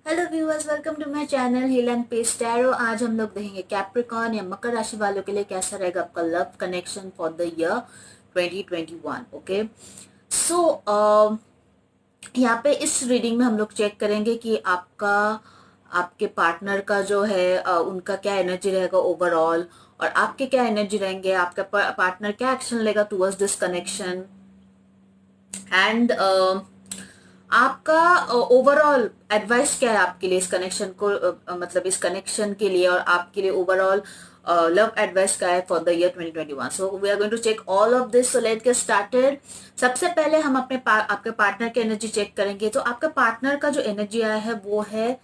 Hello viewers, welcome to my channel heal and pace tarot. आज हम लोग देखेंगे कैप्रिकॉर्न या मकर राशि वालों के लिए कैसा रहेगा आपका love connection for the year 2021। Okay, so यहाँ पे इस रीडिंग में हम लोग चेक करेंगे कि आपके पार्टनर का जो है उनका क्या एनर्जी रहेगा ओवरऑल, और आपके क्या एनर्जी रहेंगे, आपका पार्टनर क्या एक्शन लेगा टुवर्ड्स दिस कनेक्शन, एंड आपका ओवरऑल एडवाइस क्या है आपके लिए इस कनेक्शन को, मतलब इस कनेक्शन के लिए, और आपके लिए ओवरऑल लव एडवाइस क्या है for the year 2021। So we are going to check all of this, so let's get started. सबसे पहले हम आपके पार्टनर की एनर्जी चेक करेंगे। तो आपका पार्टनर का जो एनर्जी आया है वो है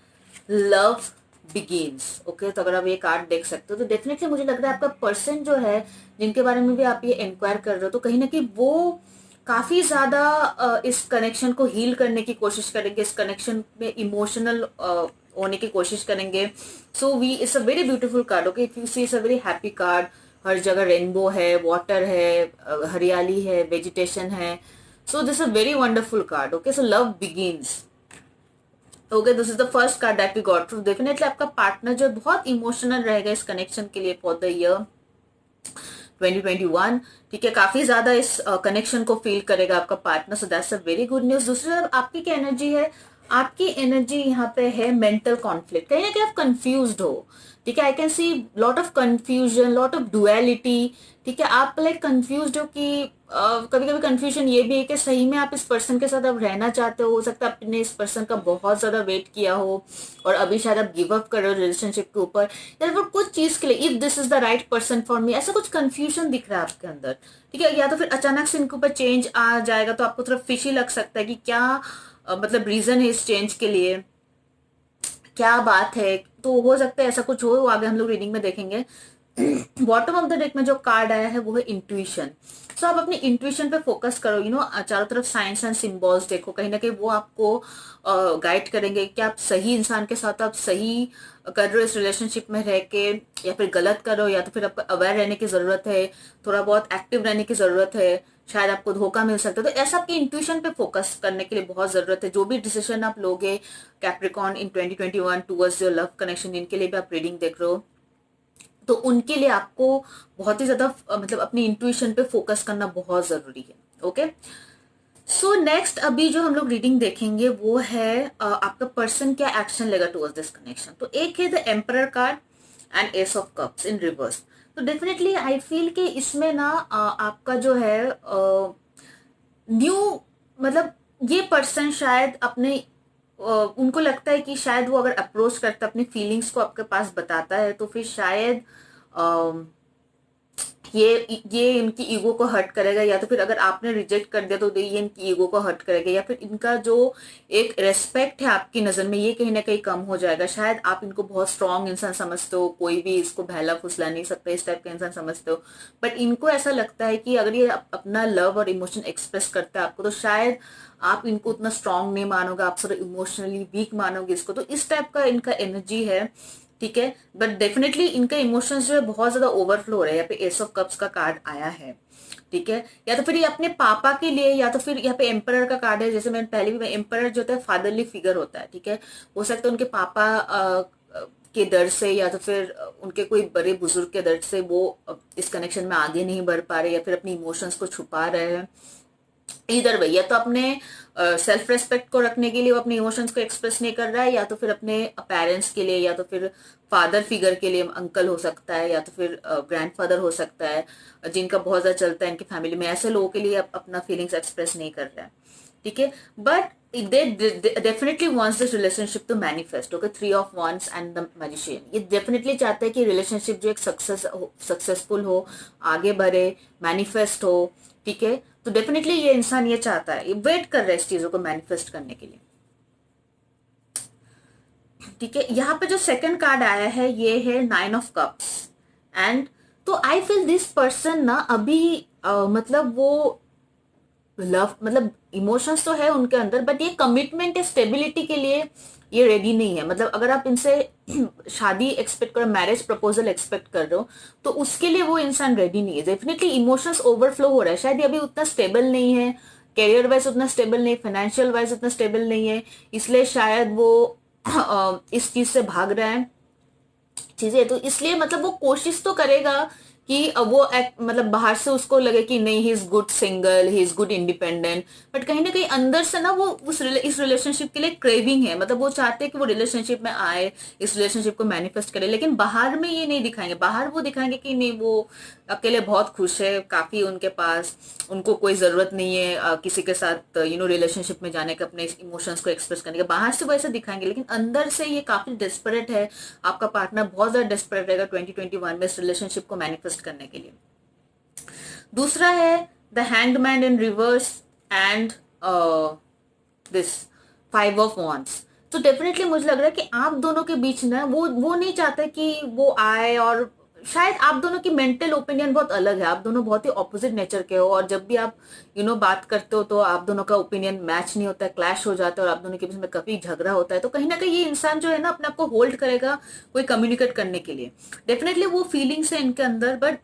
लव बिगिंस। ओके, तो अगर आप ये कार्ड देख सकते हो तो डेफिनेटली मुझे लग रहा है आपका पर्सन जो है, जिनके बारे में भी आप ये इंक्वायर कर रहे हो, तो कहीं ना कहीं वो काफी ज्यादा इस कनेक्शन को हील करने की कोशिश करेंगे, इस कनेक्शन में इमोशनल होने की कोशिश करेंगे। So we it's a very beautiful card. Okay, if you see it's a very happy card. हर जगह रेनबो है, वाटर है, हरियाली है, वेजिटेशन है। So this a very wonderful card. Okay, so love begins. Okay, this is the first card that we got through. Definitely आपका partner जो बहुत इमोशनल रहेगा इस कनेक्शन के लिए फॉर द ईयर 2021। ठीक है, काफी ज्यादा इस कनेक्शन को फील करेगा आपका partner, so that's a very good news. दूसरी तरफ आपकी क्या एनर्जी है? आपकी एनर्जी यहाँ पे है मेंटल कॉन्फ्लिक्ट। कहीं ना कहीं आप कंफ्यूज्ड हो। ठीक है, I can see lot of confusion, lot of duality. ठीक है, आप लाइक कंफ्यूज्ड हो कि कभी कभी कंफ्यूजन ये भी है कि सही में आप इस पर्सन के साथ अब रहना चाहते हो सकता है आपने इस पर्सन का बहुत ज्यादा वेट किया हो और अभी शायद आप गिव अप कर रहे हो रिलेशनशिप के ऊपर, या फिर कुछ चीज के लिए if this is the right person for me, ऐसा कुछ कंफ्यूजन दिख रहा है आपके अंदर। ठीक है, या तो फिर अचानक से इनके ऊपर चेंज आ जाएगा तो आपको थोड़ा फिशी लग सकता है कि क्या मतलब रीजन है इस चेंज के लिए, क्या बात है। तो हो सकता है ऐसा कुछ हो, आगे हम लोग रीडिंग में देखेंगे। बॉटम ऑफ द डेक में जो कार्ड आया है वो है इंट्यूशन। सो आप अपनी इंट्यूशन पे फोकस करो, चारों तरफ साइंस एंड सिंबल्स देखो, कहीं ना कहीं वो आपको गाइड करेंगे कि आप सही इंसान के साथ आप सही कर रहे हो इस रिलेशनशिप में रह के, या फिर गलत करो, या तो फिर आपको अवेयर रहने की जरूरत है, थोड़ा बहुत एक्टिव रहने की जरूरत है, शायद आपको धोखा मिल सकता है। तो ऐसा आपकी इंट्यूशन पे फोकस करने के लिए बहुत जरूरत है। जो भी डिसीजन आप लोगे Capricorn in 2021 towards your love connection, इनके लिए भी आप रीडिंग देख रहे हो, तो उनके लिए आपको बहुत ही ज्यादा मतलब अपनी इंट्यूशन पे फोकस करना बहुत जरूरी है। ओके, सो नेक्स्ट अभी जो हम लोग रीडिंग देखेंगे वो है आपका पर्सन क्या एक्शन लेगा टुवर्ड्स दिस कनेक्शन। तो एक है the emperor card and S of cups in reverse. तो डेफिनेटली आई फील कि इसमें ना आपका जो है न्यू, मतलब ये पर्सन शायद अपने उनको लगता है कि शायद वो अगर अप्रोच करता अपनी फीलिंग्स को आपके पास बताता है तो फिर शायद ये इनकी ईगो को हर्ट करेगा, या तो फिर अगर आपने रिजेक्ट कर दिया तो ये इनकी ईगो को हर्ट करेगा, या फिर इनका जो एक रेस्पेक्ट है आपकी नजर में ये कहीं ना कहीं कम हो जाएगा। शायद आप इनको बहुत स्ट्रांग इंसान समझते हो, कोई भी इसको बहला फुसला नहीं सकता, इस टाइप का इंसान समझते हो, बट इनको ऐसा लगता है कि अगर ये अपना लव और इमोशन एक्सप्रेस करता है आपको तो शायद आप इनको उतना स्ट्रांग नहीं मानोगे, आप थोड़ा इमोशनली वीक मानोगे इसको। तो इस टाइप का इनका एनर्जी है। ठीक है, बट डेफिनेटली इनका इमोशंस जो है बहुत ज्यादा ओवरफ्लो हो रहा है। यहाँ पे एस ऑफ कप्स का कार्ड आया है। ठीक है, या तो फिर ये अपने पापा के लिए, या तो फिर यहाँ पे एम्परर का कार्ड है। जैसे मैंने पहले भी, एम्परर जो होता है फादरली फिगर होता है। ठीक है, हो सकता है उनके पापा के दर्द से, या तो फिर उनके कोई बड़े बुजुर्ग के दर्द से वो इस कनेक्शन में आगे नहीं बढ़ पा रहे, या फिर अपनी इमोशंस को छुपा रहे हैं। इधर भैया तो अपने सेल्फ रेस्पेक्ट को रखने के लिए वो अपने इमोशंस को एक्सप्रेस नहीं कर रहा है, या तो फिर अपने पेरेंट्स के लिए, या तो फिर फादर फिगर के लिए, अंकल हो सकता है, या तो फिर ग्रैंडफादर हो सकता है, जिनका बहुत ज्यादा चलता है इनकी फैमिली में, ऐसे लोगों के लिए अपना फीलिंग्स एक्सप्रेस नहीं कर रहा है। ठीक है, but they definitely wants this relationship to manifest. Okay, three of wands and the magician, ये डेफिनेटली चाहते हैं कि रिलेशनशिप जो एक सक्सेसफुल हो, आगे बढ़े, मैनिफेस्ट हो। ठीक है, तो डेफिनेटली ये इंसान ये चाहता है, ये वेट कर रहा है इस चीजों को मैनिफेस्ट करने के लिए। ठीक है, यहाँ पे जो सेकंड कार्ड आया है ये है नाइन ऑफ कप्स एंड, तो आई फील दिस पर्सन ना अभी मतलब वो लव, मतलब इमोशंस तो है उनके अंदर, बट ये कमिटमेंट या स्टेबिलिटी के लिए ये रेडी नहीं है। मतलब अगर आप इनसे शादी एक्सपेक्ट करो, मैरिज प्रपोजल एक्सपेक्ट कर रहे हो, तो उसके लिए वो इंसान रेडी नहीं है। डेफिनेटली इमोशंस ओवरफ्लो हो रहा है, शायद ये अभी उतना स्टेबल नहीं है, करियर वाइज उतना स्टेबल नहीं, फाइनेंशियल वाइज उतना स्टेबल नहीं है, इसलिए शायद वो इस चीज से भाग रहा है चीजें, तो इसलिए मतलब वो कोशिश तो करेगा कि वो मतलब बाहर से उसको लगे कि नहीं he is good single, he is good independent, but कहीं ना कहीं अंदर से ना वो इस रिलेशनशिप के लिए क्रेविंग है, मतलब वो चाहते हैं कि वो रिलेशनशिप में आए, इस रिलेशनशिप को मैनिफेस्ट करे, लेकिन बाहर में ये नहीं दिखाएंगे। बाहर वो दिखाएंगे कि नहीं वो अकेले बहुत खुश है, काफी उनके पास, उनको कोई जरूरत नहीं है किसी के साथ रिलेशनशिप में जाने का, अपने इमोशंस को एक्सप्रेस करने का। बाहर से वैसे दिखाएंगे, लेकिन अंदर से ये काफी डेस्परेट है। आपका पार्टनर बहुत ज्यादा डेस्परेट रहेगा 2021 में इस रिलेशनशिप को मैनिफेस्ट करने के लिए। दूसरा है the hangman in reverse and this 5 of Wands। तो डेफिनेटली मुझे लग रहा है कि आप दोनों के बीच ना वो नहीं चाहते कि वो आए, और शायद आप दोनों की मेंटल ओपिनियन बहुत अलग है, आप दोनों बहुत ही ऑपोजिट नेचर के हो, और जब भी आप बात करते हो तो आप दोनों का ओपिनियन मैच नहीं होता है, क्लैश हो जाता है, और आप दोनों के बीच में काफी झगड़ा होता है। तो कहीं ना कहीं ये इंसान जो है ना अपने आप को होल्ड करेगा कोई कम्युनिकेट करने के लिए। डेफिनेटली वो फीलिंग्स है इनके अंदर, but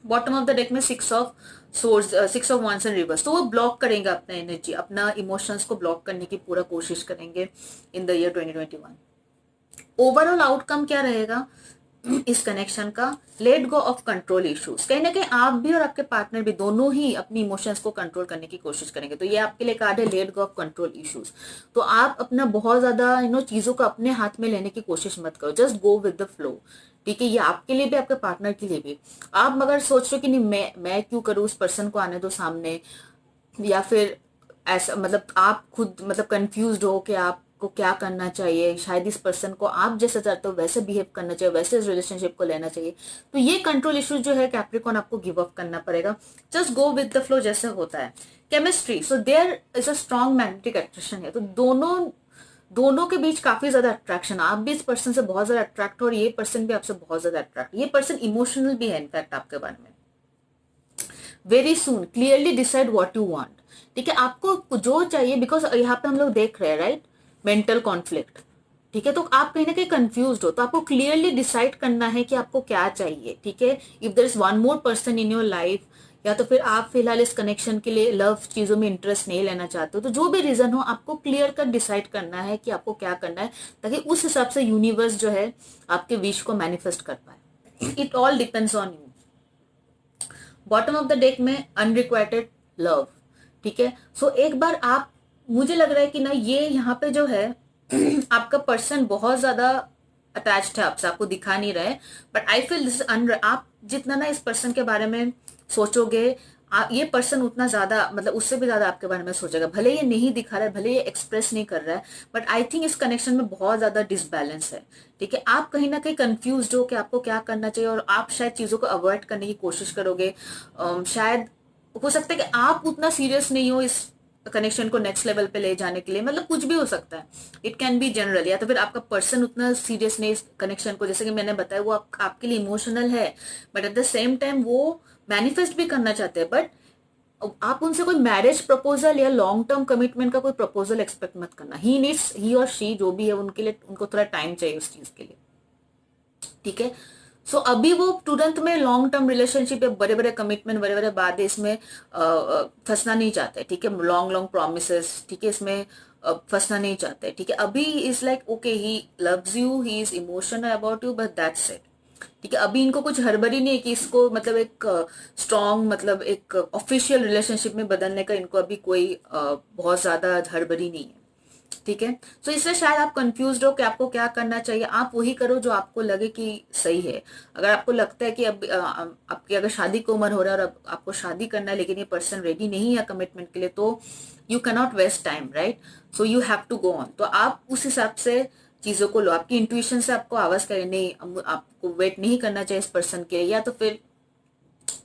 bottom of the deck में 6 of Wands एंड रिवर्स, तो वो ब्लॉक करेंगे अपना एनर्जी, अपना इमोशंस को ब्लॉक करने की पूरा कोशिश करेंगे in the year 2021। Overall outcome क्या रहेगा इस कनेक्शन का? Let go of control issues. कहीं ना कहीं आप भी और आपके पार्टनर भी दोनों ही अपनी इमोशंस को कंट्रोल करने की कोशिश करेंगे। तो ये आपके लिए कार्ड है let go of control issues. तो आप अपना बहुत ज्यादा चीजों को अपने हाथ में लेने की कोशिश मत करो, just go with the flow. ठीक है, ये आपके लिए भी आपके पार्टनर के लिए भी। आप मगर सोच रहे हो कि नहीं मैं क्यों करूँ, उस पर्सन को आने दो सामने, या फिर ऐसा मतलब आप खुद मतलब कंफ्यूज हो कि आपको क्या करना चाहिए, शायद इस पर्सन को आप जैसे चाहते हो वैसे बिहेव करना चाहिए, वैसे इस रिलेशनशिप को लेना चाहिए, तो ये कंट्रोल इश्यूज जो है कैप्रिकॉर्न आपको गिव अप करना पड़ेगा। Just go with the flow जैसे होता है। Chemistry, so there is a strong magnetic attraction है, तो दोनों के बीच काफी ज्यादा अट्रैक्शन, आप भी इस पर्सन से बहुत ज्यादा अट्रैक्ट हो और ये पर्सन भी आपसे बहुत ज्यादा अट्रैक्ट, ये पर्सन इमोशनल भी है इनफैक्ट आपके बारे में। Very soon clearly decide what you want. ठीक है, आपको जो चाहिए, बिकॉज यहाँ पे हम लोग देख रहे हैं राइट मेंटल कॉन्फ्लिक्ट। ठीक है, तो आप कहीं ना कहीं कंफ्यूज हो, तो आपको क्लियरली डिसाइड करना है कि आपको क्या चाहिए। ठीक है, if there is one more person in your life, या तो फिर आप फिलहाल इस कनेक्शन के लिए लव चीजों में इंटरेस्ट नहीं लेना चाहते हो, तो जो भी रीजन हो आपको क्लियर कर डिसाइड करना है कि आपको क्या करना है, ताकि उस हिसाब से यूनिवर्स जो है आपके विश को मैनिफेस्ट कर पाए। It all depends on you. Bottom of the deck में अनरिक्वाइटेड लव। ठीक है, सो एक बार आप, मुझे लग रहा है कि ना ये यहाँ पे जो है आपका पर्सन बहुत ज्यादा अटैच्ड है आपसे, आपको दिखा नहीं रहा है, बट आई फील दिस आप जितना ना इस पर्सन के बारे में सोचोगे, ये पर्सन उतना ज्यादा मतलब उससे भी ज्यादा आपके बारे में सोचेगा। भले ये नहीं दिखा रहा है, भले ये एक्सप्रेस नहीं कर रहा है, बट आई थिंक इस कनेक्शन में बहुत ज्यादा डिसबैलेंस है। ठीक है, आप कहीं ना कहीं कंफ्यूज हो कि आपको क्या करना चाहिए, और आप शायद चीजों को अवॉइड करने की कोशिश करोगे। शायद हो सकता है कि आप उतना सीरियस नहीं हो इस कनेक्शन को नेक्स्ट लेवल पे ले जाने के लिए, मतलब कुछ भी हो सकता है, इट कैन बी जनरल, या तो फिर आपका पर्सन उतना सीरियस नहीं इस कनेक्शन को, जैसे कि मैंने बताया वो आपके लिए इमोशनल है, but at the same time वो मैनिफेस्ट भी करना चाहते हैं, बट आप उनसे कोई मैरिज प्रपोजल या लॉन्ग टर्म कमिटमेंट का कोई प्रपोजल एक्सपेक्ट मत करना। ही और शी जो भी है उनके लिए, उनको थोड़ा टाइम चाहिए उस चीज के लिए। ठीक है, सो अभी वो तुरंत में लॉन्ग टर्म रिलेशनशिप या बड़े बड़े कमिटमेंट, बड़े बड़े वादे इसमें फंसना नहीं चाहते। ठीक है, लॉन्ग लॉन्ग प्रोमिसेस, ठीक है, इसमें फंसना नहीं चाहते। ठीक है, अभी is like okay he loves you, he is emotional about you, but that's it. ठीक है, अभी इनको कुछ हड़बड़ी नहीं है कि इसको मतलब एक स्ट्रॉन्ग मतलब एक ऑफिशियल रिलेशनशिप में बदलने का, इनको अभी कोई बहुत ज्यादा हड़बड़ी नहीं है। ठीक है, तो इससे शायद आप कंफ्यूज हो कि आपको क्या करना चाहिए। आप वही करो जो आपको लगे कि सही है। अगर आपको लगता है कि अब आपकी अगर शादी की उम्र हो रहा है और अब आपको शादी करना है, लेकिन ये पर्सन रेडी नहीं है कमिटमेंट के लिए, तो you can not waste time, right? So you have to go on. तो आप उस हिसाब से चीजों को लो, आपकी इंट्यूशन से आपको आवाज करे नहीं, आपको वेट नहीं करना चाहिए इस पर्सन के लिए, या तो फिर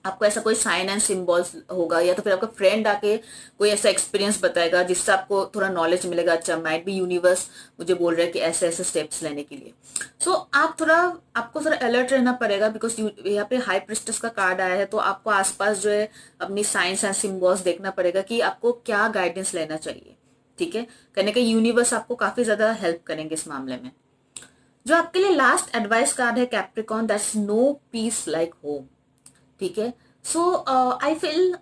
आपको ऐसा कोई साइन एंड सिंबल्स होगा, या तो फिर आपका फ्रेंड आके कोई ऐसा एक्सपीरियंस बताएगा जिससे आपको थोड़ा नॉलेज मिलेगा। अच्छा, माइट बी यूनिवर्स मुझे बोल रहा है कि ऐसे ऐसे स्टेप्स लेने के लिए। सो आपको थोड़ा अलर्ट रहना पड़ेगा, बिकॉज यहाँ पे हाई प्रिस्टेस का कार्ड आया है, तो आपको आसपास जो है अपनी साइंस एंड सिंबल्स देखना पड़ेगा कि आपको क्या गाइडेंस लेना चाहिए। ठीक है, कहने का यूनिवर्स आपको काफी ज्यादा हेल्प करेंगे इस मामले में। जो आपके लिए लास्ट एडवाइस कार्ड है Capricorn, that's no peace like home. ठीक है, सो आई फील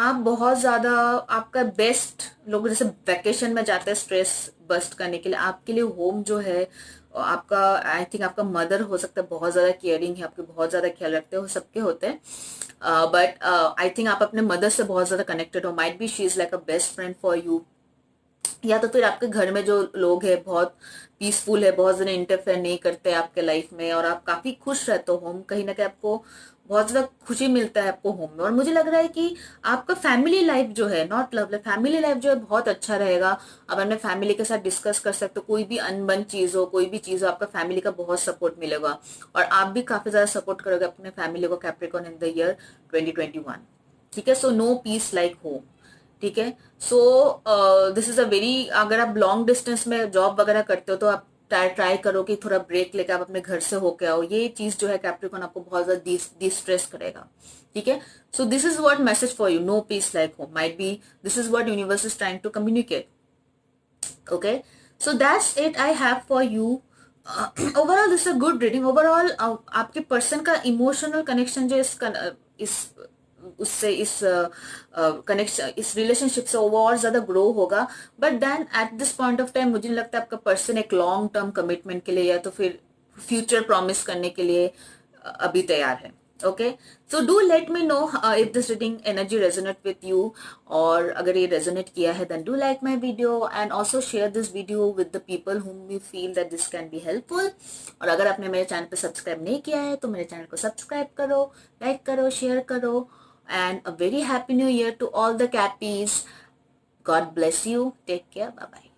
आप बहुत ज्यादा, आपका बेस्ट, लोग जैसे वैकेशन में जाते हैं स्ट्रेस बस्ट करने के लिए, आपके लिए होम जो है आपका, आई थिंक आपका मदर हो सकता है बहुत ज्यादा केयरिंग है, आपके बहुत ज्यादा ख्याल रखते हो, सबके होते हैं, बट आई थिंक आप अपने मदर से बहुत ज्यादा कनेक्टेड हो, might be she is like a best friend for you, या तो फिर आपके घर में जो लोग हैं बहुत पीसफुल है, बहुत ज्यादा इंटरफेयर नहीं करते आपके लाइफ में, और आप काफी खुश रहते हो होम, कहीं ना कहीं आपको बहुत ज्यादा खुशी मिलता है आपको होम में। और मुझे लग रहा है कि आपका फैमिली लाइफ जो है, not love life, family life जो है बहुत अच्छा रहेगा। आप अपने फैमिली के साथ डिस्कस कर सकते हो, कोई भी अनबन चीज हो, कोई भी चीज हो, आपका फैमिली का बहुत सपोर्ट मिलेगा, और आप भी काफी ज्यादा सपोर्ट करोगे अपने फैमिली को, कैप्रिकॉर्न इन द ईयर 2021। ठीक है, so no peace like home. ठीक है, so this is a very, अगर आप लॉन्ग डिस्टेंस में जॉब वगैरह करते हो तो आप ट्राई करो कि थोड़ा ब्रेक लेकर आप अपने घर से होके आओ, ये चीज जो है कैप्रिकॉन आपको बहुत ज्यादा डिस्ट्रेस करेगा। ठीक है, so this is what message for you, no peace like home, might be this is what universe is trying to communicate. Okay, so that's it I have for you. Overall this is a good reading overall। आपके person का emotional connection जो इस उससे इस connection, इस relationship से वो और ज्यादा ग्रो होगा, but then at this point of time मुझे नहीं लगता आपका पर्सन एक लॉन्ग टर्म कमिटमेंट के लिए या तो फिर फ्यूचर प्रॉमिस करने के लिए अभी तैयार है। Okay, so do let me know if this reading energy resonate with you, और अगर ये रेजोनेट किया है then do like my video and also share this video with the people whom you feel that this can be helpful. और अगर आपने मेरे channel पे सब्सक्राइब नहीं किया है तो मेरे चैनल को सब्सक्राइब करो, लाइक करो, शेयर करो, and a very happy new year to all the Cappies. God bless you. Take care. Bye bye.